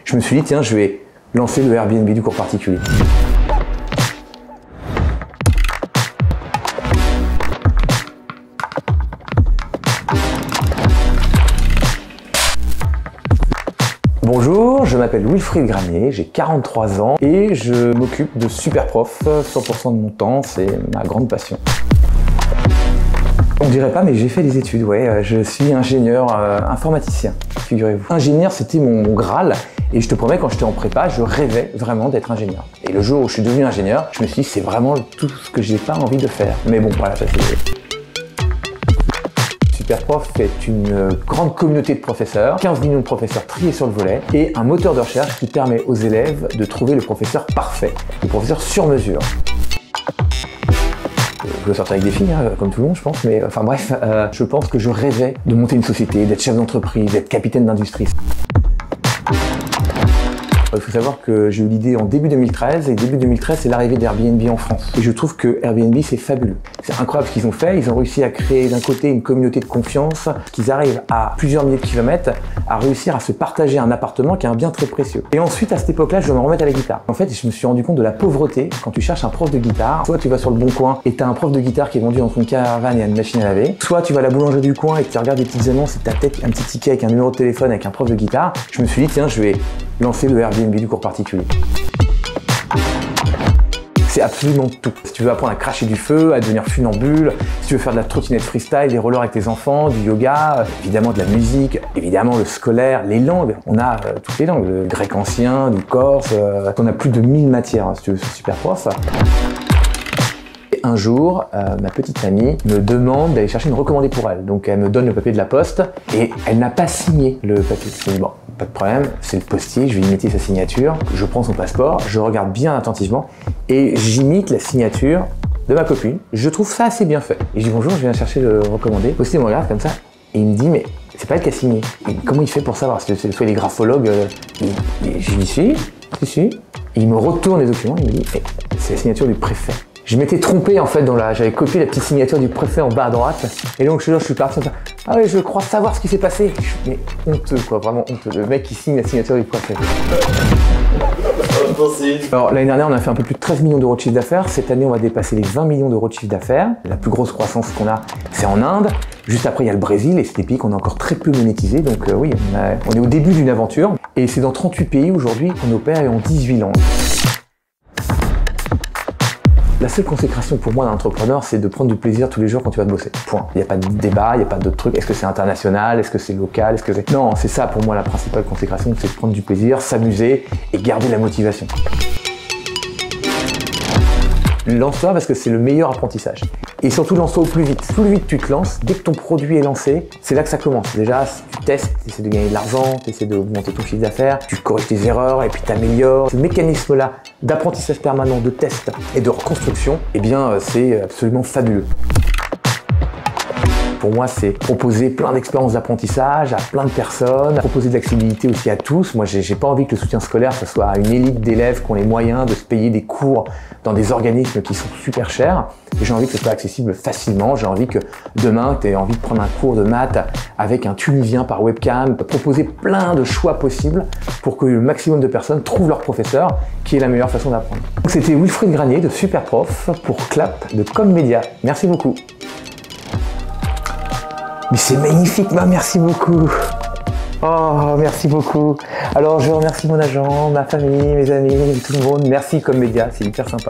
Je me suis dit, tiens, je vais lancer le Airbnb du cours particulier. Bonjour, je m'appelle Wilfried Granier, j'ai 43 ans et je m'occupe de Superprof 100% de mon temps, c'est ma grande passion. On dirait pas, mais j'ai fait des études, ouais. Je suis ingénieur informaticien, figurez-vous. Ingénieur, c'était mon Graal, et je te promets, quand j'étais en prépa, je rêvais vraiment d'être ingénieur. Et le jour où je suis devenu ingénieur, je me suis dit, c'est vraiment tout ce que j'ai pas envie de faire. Mais bon, voilà, ça c'est... Superprof est une grande communauté de professeurs, 15 millions de professeurs triés sur le volet, et un moteur de recherche qui permet aux élèves de trouver le professeur parfait, le professeur sur mesure. Je veux sortir avec des filles, hein, comme tout le monde je pense, mais enfin bref, je pense que je rêvais de monter une société, d'être chef d'entreprise, d'être capitaine d'industrie. Il faut savoir que j'ai eu l'idée en début 2013, et début 2013 c'est l'arrivée d'Airbnb en France. Et je trouve que Airbnb c'est fabuleux. C'est incroyable ce qu'ils ont fait, ils ont réussi à créer d'un côté une communauté de confiance, qu'ils arrivent à plusieurs milliers de kilomètres à réussir à se partager un appartement qui est un bien très précieux. Et ensuite à cette époque-là, je dois me remettre à la guitare. En fait, je me suis rendu compte de la pauvreté quand tu cherches un prof de guitare. Soit tu vas sur le bon coin et tu as un prof de guitare qui est vendu entre une caravane et une machine à laver. Soit tu vas à la boulangerie du coin et tu regardes des petites annonces et tu as peut-être un petit ticket avec un numéro de téléphone avec un prof de guitare. Je me suis dit, tiens, je vais lancer le Airbnb du cours particulier. C'est absolument tout. Si tu veux apprendre à cracher du feu, à devenir funambule, si tu veux faire de la trottinette freestyle, des rollers avec tes enfants, du yoga, évidemment de la musique, évidemment le scolaire, les langues. On a toutes les langues, le grec ancien, du corse, on a plus de 1000 matières, si tu veux, sur Superprof. Un jour, ma petite amie me demande d'aller chercher une recommandée pour elle. Donc elle me donne le papier de la poste et elle n'a pas signé le papier. Je me dis, bon, pas de problème, c'est le postier, je vais imiter sa signature. Je prends son passeport, je regarde bien attentivement et j'imite la signature de ma copine. Je trouve ça assez bien fait. Et je dis bonjour, je viens chercher le recommandé. Le postier me regarde comme ça et il me dit, mais c'est pas elle qui a signé. Et comment il fait pour savoir? Parce que soit les graphologues, je lui dis si. Et il me retourne les documents, il me dit, c'est la signature du préfet. Je m'étais trompé en fait j'avais copié la petite signature du préfet en bas à droite. Et donc je suis parti, ah oui, je crois savoir ce qui s'est passé. Mais honteux quoi, vraiment honteux. Le mec qui signe la signature du préfet. Alors l'année dernière, on a fait un peu plus de 13 millions d'euros de chiffre d'affaires. Cette année, on va dépasser les 20 millions d'euros de chiffre d'affaires. La plus grosse croissance qu'on a, c'est en Inde. Juste après, il y a le Brésil et c'est des pays qu'on a encore très peu monétisés. Donc oui, on est au début d'une aventure. Et c'est dans 38 pays aujourd'hui qu'on opère et en 18 langues. La seule consécration pour moi d'un entrepreneur, c'est de prendre du plaisir tous les jours quand tu vas te bosser. Point. Il n'y a pas de débat, il n'y a pas d'autres trucs. Est-ce que c'est international? Est-ce que c'est local? Est-ce que c'est... Non, c'est ça pour moi la principale consécration, c'est de prendre du plaisir, s'amuser et garder la motivation. Lance-toi parce que c'est le meilleur apprentissage. Et surtout, lance-toi au plus vite. Plus vite tu te lances, dès que ton produit est lancé, c'est là que ça commence. Déjà, tu testes, tu essaies de gagner de l'argent, tu essaies d'augmenter ton chiffre d'affaires, tu corriges tes erreurs et puis tu améliores. Ce mécanisme-là d'apprentissage permanent, de test et de reconstruction, eh bien, c'est absolument fabuleux. Pour moi, c'est proposer plein d'expériences d'apprentissage à plein de personnes, proposer de l'accessibilité aussi à tous. Moi, j'ai pas envie que le soutien scolaire, ce soit à une élite d'élèves qui ont les moyens de se payer des cours dans des organismes qui sont super chers. Et j'ai envie que ce soit accessible facilement. J'ai envie que demain, tu aies envie de prendre un cours de maths avec un Tunisien par webcam, proposer plein de choix possibles pour que le maximum de personnes trouvent leur professeur, qui est la meilleure façon d'apprendre. C'était Wilfried Granier de Superprof pour Clap de Commedia. Merci beaucoup. Mais c'est magnifique, merci beaucoup. Oh, merci beaucoup. Alors, je remercie mon agent, ma famille, mes amis, tout le monde. Merci Commedia, c'est hyper sympa.